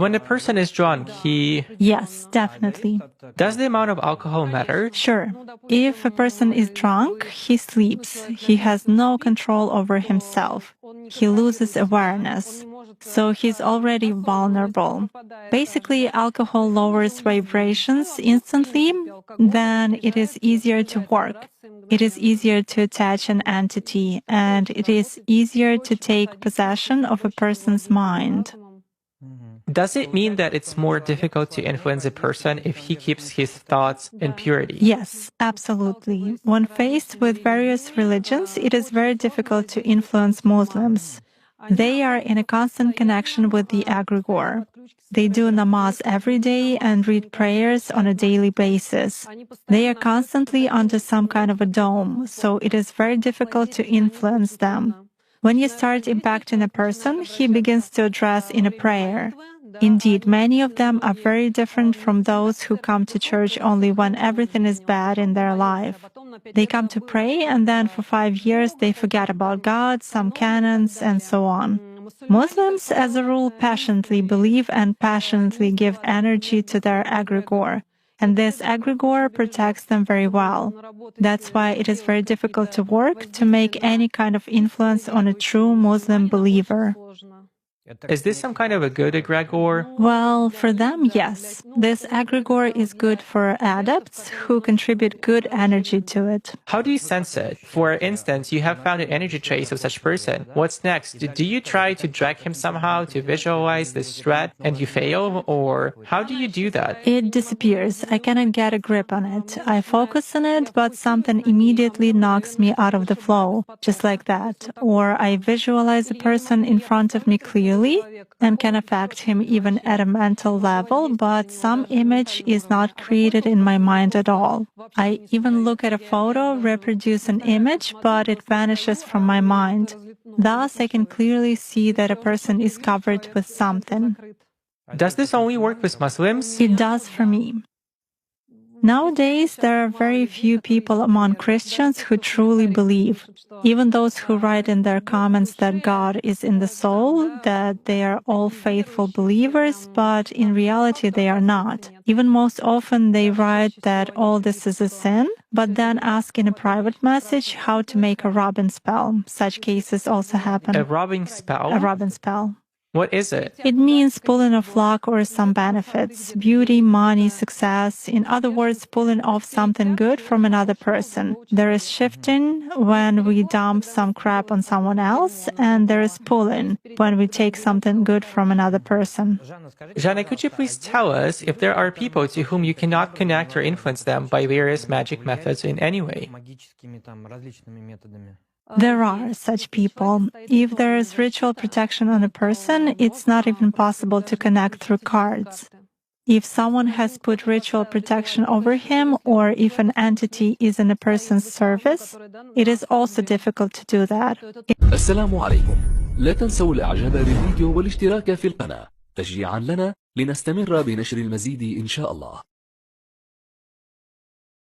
When a person is drunk, Yes, definitely. Does the amount of alcohol matter? Sure. If a person is drunk, he sleeps. He has no control over himself. He loses awareness. So he's already vulnerable. Basically, alcohol lowers vibrations instantly, then it is easier to work. It is easier to attach an entity, and it is easier to take possession of a person's mind. Does it mean that it's more difficult to influence a person if he keeps his thoughts in purity? Yes, absolutely. When faced with various religions, it is very difficult to influence Muslims. They are in a constant connection with the egregore. They do namaz every day and read prayers on a daily basis. They are constantly under some kind of a dome, so it is very difficult to influence them. When you start impacting a person, he begins to address in a prayer. Indeed, many of them are very different from those who come to church only when everything is bad in their life. They come to pray, and then for 5 years they forget about God, some canons, and so on. Muslims, as a rule, passionately believe and passionately give energy to their egregore, and this egregore protects them very well. That's why it is very difficult to work to make any kind of influence on a true Muslim believer. Is this some kind of a good egregore? Well, for them, yes. This egregore is good for adepts who contribute good energy to it. How do you sense it? For instance, you have found an energy trace of such person. What's next? Do you try to drag him somehow to visualize this threat and you fail? Or how do you do that? It disappears. I cannot get a grip on it. I focus on it, but something immediately knocks me out of the flow, just like that. Or I visualize a person in front of me clearly and can affect him even at a mental level, but some image is not created in my mind at all. I even look at a photo, reproduce an image, but it vanishes from my mind. Thus, I can clearly see that a person is covered with something. Does this only work with Muslims? It does for me. Nowadays, there are very few people among Christians who truly believe. Even those who write in their comments that God is in the soul, that they are all faithful believers, but in reality they are not. Even most often they write that all this is a sin, but then ask in a private message how to make a rubbing spell. Such cases also happen. A rubbing spell? A rubbing spell. What is it? It means pulling off luck or some benefits, beauty, money, success. In other words, pulling off something good from another person. There is shifting when we dump some crap on someone else, and there is pulling when we take something good from another person. Jana, could you please tell us if there are people to whom you cannot connect or influence them by various magic methods in any way? There are such people. If there is ritual protection on a person, it's not even possible to connect through cards. If someone has put ritual protection over him, or if an entity is in a person's service, it is also difficult to do that. السلام عليكم. لا تنسوا الإعجاب بالفيديو والاشتراك في القناة تشجيعا لنا لنستمر بنشر المزيد إن شاء الله.